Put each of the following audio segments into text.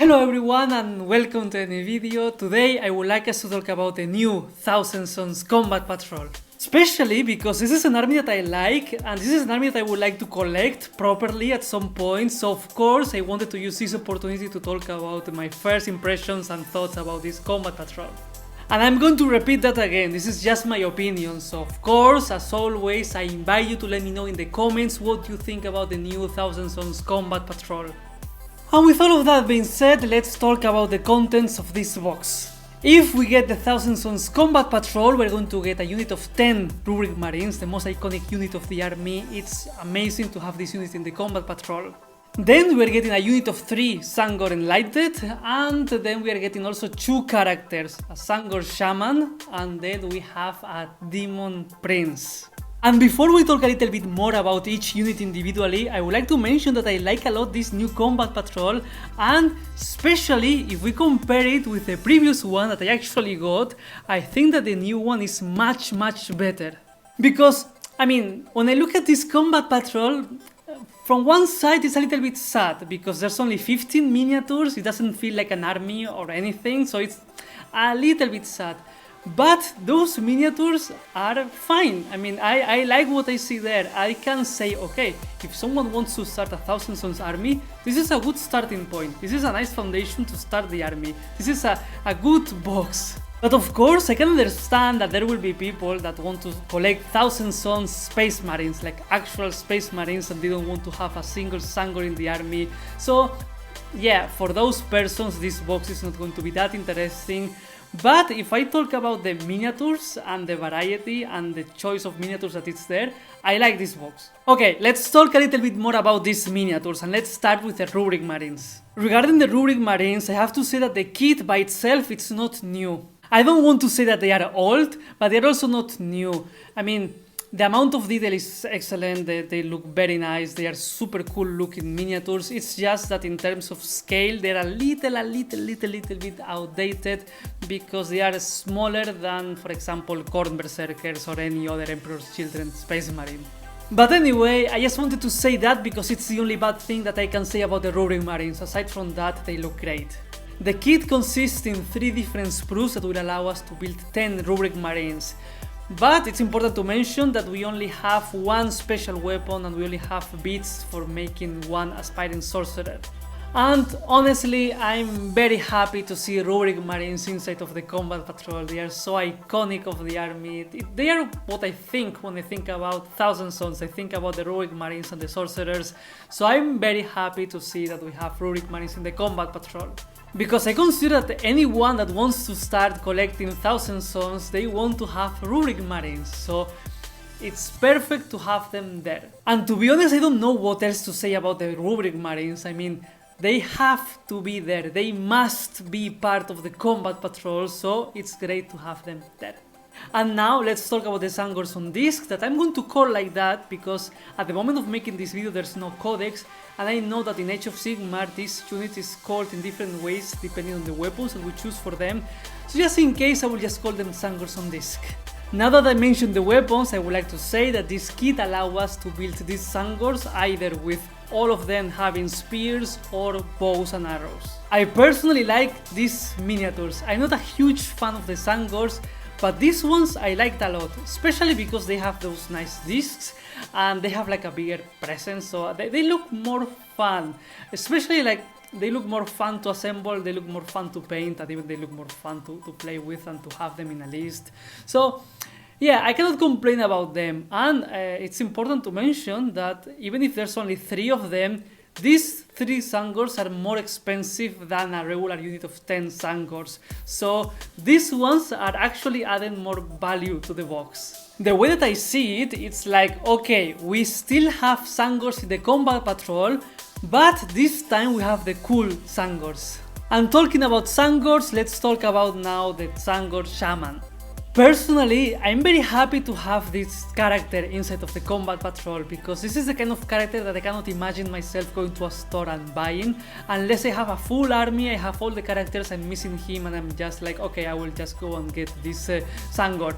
Hello everyone and welcome to a new video. Today I would like us to talk about the new Thousand Sons Combat Patrol. Especially because this is an army that I like and this is an army that I would like to collect properly at some point. So of course I wanted to use this opportunity to talk about my first impressions and thoughts about this Combat Patrol. And I'm going to repeat that again, this is just my opinion, so of course, as always, I invite you to let me know in the comments what you think about the new Thousand Sons Combat Patrol. And with all of that being said, let's talk about the contents of this box. If we get the Thousand Sons Combat Patrol, we're going to get a unit of 10 Ruric Marines, the most iconic unit of the army. It's amazing to have this unit in the Combat Patrol. Then we're getting a unit of 3 Sangor Enlightened, and then we are getting also 2 characters, a Sangor Shaman, and then we have a Demon Prince. And before we talk a little bit more about each unit individually, I would like to mention that I like a lot this new Combat Patrol, and especially if we compare it with the previous one that I actually got, I think that the new one is much better. Because, I mean, when I look at this Combat Patrol, from one side it's a little bit sad because there's only 15 miniatures, it doesn't feel like an army or anything, so it's a little bit sad. But those miniatures are fine. I mean, I like what I see there. I can say, okay, if someone wants to start a Thousand Sons army, this is a good starting point. This is a nice foundation to start the army. This is a good box. But of course, I can understand that there will be people that want to collect Thousand Sons Space Marines, like actual Space Marines, and they don't want to have a single Sangor in the army. So yeah, for those persons, this box is not going to be that interesting. But if I talk about the miniatures and the variety and the choice of miniatures that is there, I like this box. Okay, let's talk a little bit more about these miniatures and let's start with the Rubric Marines. Regarding the Rubric Marines, I have to say that the kit by itself, it's not new. I don't want to say that they are old, but they're also not new. I mean, the amount of detail is excellent, they look very nice, they are super cool looking miniatures. It's just that in terms of scale, they're a little bit outdated because they are smaller than, for example, Corn Berserkers or any other Emperor's Children Space Marine. But anyway, I just wanted to say that because it's the only bad thing that I can say about the Rubric Marines. Aside from that, they look great. The kit consists in 3 different sprues that will allow us to build 10 Rubric Marines. But it's important to mention that we only have 1 special weapon and we only have bits for making 1 aspiring sorcerer. And honestly, I'm very happy to see Rubric Marines inside of the Combat Patrol. They are so iconic of the army. They are what I think when I think about Thousand Sons. I think about the Rubric Marines and the sorcerers. So I'm very happy to see that we have Rubric Marines in the Combat Patrol. Because I consider that anyone that wants to start collecting Thousand Sons, they want to have Rubric Marines, so it's perfect to have them there. And to be honest, I don't know what else to say about the Rubric Marines. I mean, they have to be there, they must be part of the Combat Patrol, so it's great to have them there. And now let's talk about the Sangors on disc, that I'm going to call like that because at the moment of making this video there's no codex, and I know that in Age of Sigmar this unit is called in different ways depending on the weapons that we choose for them, so just in case I will just call them Sangors on disc. Now that I mentioned the weapons, I would like to say that this kit allows us to build these Sangors either with all of them having spears or bows and arrows. I personally like these miniatures. I'm not a huge fan of the Sangors, but these ones I liked a lot, especially because they have those nice discs and they have like a bigger presence, so they look more fun. Especially like they look more fun to assemble, they look more fun to paint, and even they look more fun to play with and to have them in a list. So yeah, I cannot complain about them, and it's important to mention that even if there's only 3 of them, these 3 Sangors are more expensive than a regular unit of 10 Sangors, so these ones are actually adding more value to the box. The way that I see it, it's like, okay, we still have Sangors in the Combat Patrol, but this time we have the cool Sangors. And talking about Sangors, let's talk about now the Sangor Shaman. Personally, I'm very happy to have this character inside of the Combat Patrol because this is the kind of character that I cannot imagine myself going to a store and buying unless I have a full army, I have all the characters, I'm missing him and I'm just like, okay, I will just go and get this Sangor.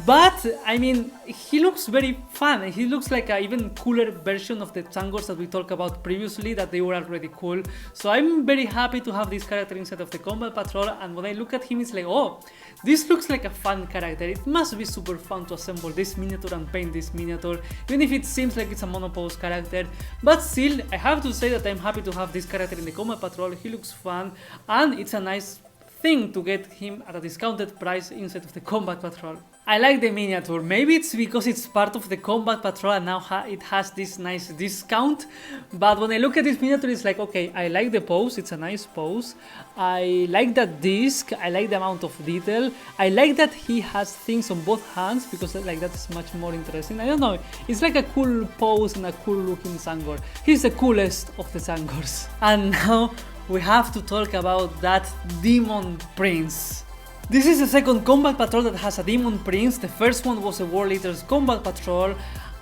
But I mean, he looks very fun. He looks like an even cooler version of the Sangors that we talked about previously, that they were already cool. So I'm very happy to have this character inside of the Combat Patrol, and when I look at him, it's like, oh, this looks like a fun character. It must be super fun to assemble this miniature and paint this miniature, even if it seems like it's a monopose character. But still, I have to say that I'm happy to have this character in the Combat Patrol. He looks fun, and it's a nice thing to get him at a discounted price inside of the Combat Patrol. I like the miniature. Maybe it's because it's part of the Combat Patrol and now it has this nice discount, but when I look at this miniature, it's like, okay, I like the pose, it's a nice pose, I like that disc, I like the amount of detail, I like that he has things on both hands, because like that is much more interesting. I don't know, it's like a cool pose and a cool looking Sangor. He's the coolest of the Sangors. And now we have to talk about that Demon Prince. This is the second Combat Patrol that has a Demon Prince. The first one was a War Eater's Combat Patrol,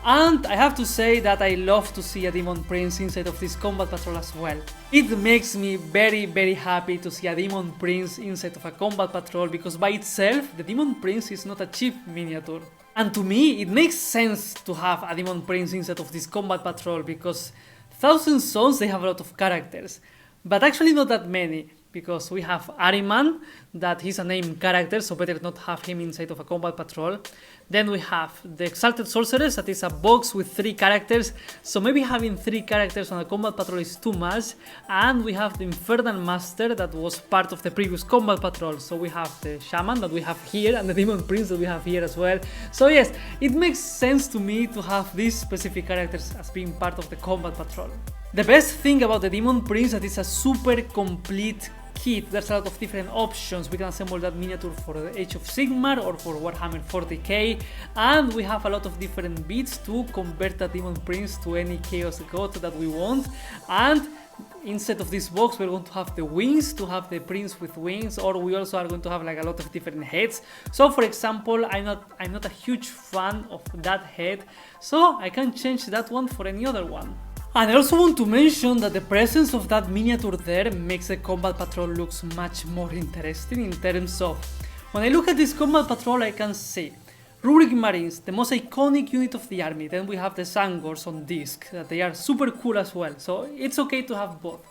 and I have to say that I love to see a Demon Prince inside of this Combat Patrol as well. It makes me very happy to see a Demon Prince inside of a Combat Patrol, because by itself the Demon Prince is not a cheap miniature. And to me it makes sense to have a Demon Prince inside of this Combat Patrol, because Thousand Sons, they have a lot of characters, but actually not that many. Because we have Ahriman, that he's a named character, so better not have him inside of a Combat Patrol. Then we have the Exalted Sorceress, that is a box with 3 characters, so maybe having 3 characters on a Combat Patrol is too much. And we have the Infernal Master, that was part of the previous Combat Patrol, so we have the Shaman that we have here, and the Demon Prince that we have here as well. So yes, it makes sense to me to have these specific characters as being part of the Combat Patrol. The best thing about the Demon Prince is that it's a super complete kit. There's a lot of different options. We can assemble that miniature for the Age of Sigmar or for Warhammer 40k, and we have a lot of different bits to convert the Demon Prince to any Chaos God that we want. And inside of this box we're going to have the wings, to have the prince with wings, or we also are going to have like a lot of different heads. So for example, I'm not a huge fan of that head, so I can change that one for any other one. And I also want to mention that the presence of that miniature there makes the Combat Patrol looks much more interesting in terms of, when I look at this Combat Patrol, I can see Ruric Marines, the most iconic unit of the army. Then we have the Sangors on disc, that they are super cool as well, so it's okay to have both.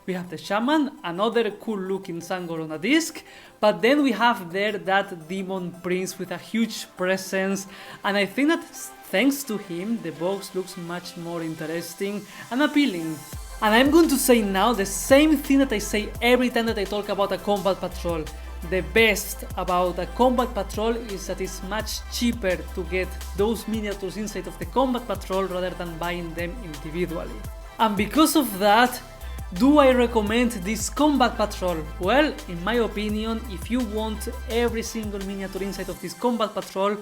We have the Shaman, another cool looking Sangor on a disc, but then we have there that Demon Prince with a huge presence, and I think that thanks to him the box looks much more interesting and appealing. And I'm going to say now the same thing that I say every time that I talk about a Combat Patrol. The best about a Combat Patrol is that it's much cheaper to get those miniatures inside of the Combat Patrol rather than buying them individually. And because of that, do I recommend this Combat Patrol? Well, in my opinion, if you want every single miniature inside of this Combat Patrol,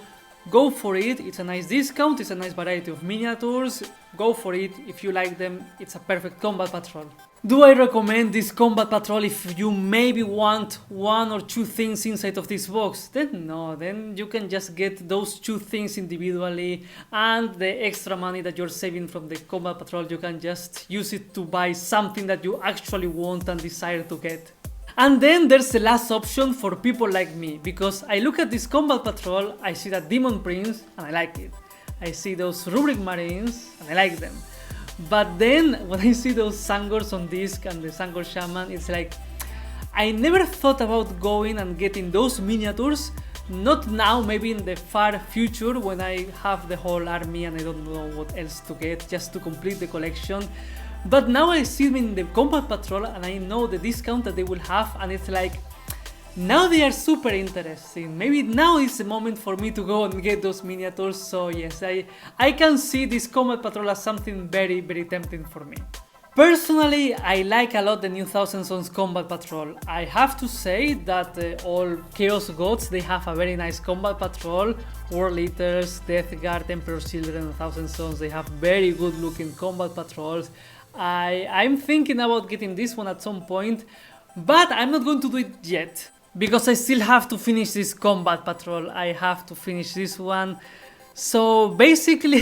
go for it. It's a nice discount, it's a nice variety of miniatures, go for it. If you like them, it's a perfect Combat Patrol. Do I recommend this Combat Patrol if you maybe want 1 or 2 things inside of this box? Then no, then you can just get those 2 things individually, and the extra money that you're saving from the Combat Patrol, you can just use it to buy something that you actually want and desire to get. And then there's the last option for people like me, because I look at this Combat Patrol, I see that Demon Prince and I like it. I see those Rubric Marines and I like them. But then when I see those Sangors on disc and the Sangor Shaman, it's like, I never thought about going and getting those miniatures. Not now, maybe in the far future when I have the whole army and I don't know what else to get just to complete the collection. But now I see them in the Combat Patrol and I know the discount that they will have, and it's like, now they are super interesting. Maybe now is the moment for me to go and get those miniatures. So yes, I can see this Combat Patrol as something very tempting for me. Personally, I like a lot the new Thousand Sons Combat Patrol. I have to say that all Chaos Gods, they have a very nice Combat Patrol. War Eaters, Death Guard, Emperor's Children, and Thousand Sons, they have very good looking Combat Patrols. I'm thinking about getting this one at some point, but I'm not going to do it yet, because I still have to finish this Combat Patrol. I have to finish this one. So basically,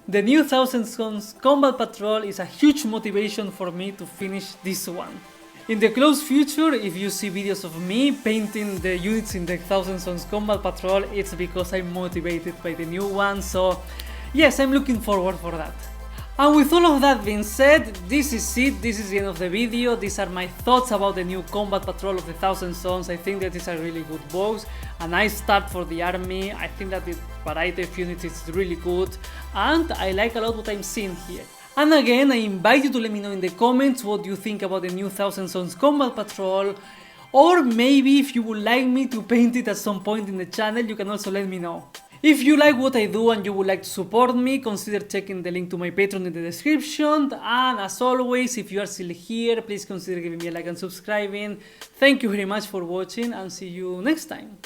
the new Thousand Sons Combat Patrol is a huge motivation for me to finish this one. In the close future, if you see videos of me painting the units in the Thousand Sons Combat Patrol, it's because I'm motivated by the new one, so yes, I'm looking forward for that. And with all of that being said, this is it, this is the end of the video. These are my thoughts about the new Combat Patrol of the Thousand Sons. I think that these are really good bows, a nice start for the army. I think that the variety of units is really good, and I like a lot what I'm seeing here. And again, I invite you to let me know in the comments what you think about the new Thousand Sons Combat Patrol, or maybe if you would like me to paint it at some point in the channel, you can also let me know. If you like what I do and you would like to support me, consider checking the link to my Patreon in the description, and as always, if you are still here, please consider giving me a like and subscribing. Thank you very much for watching, and see you next time.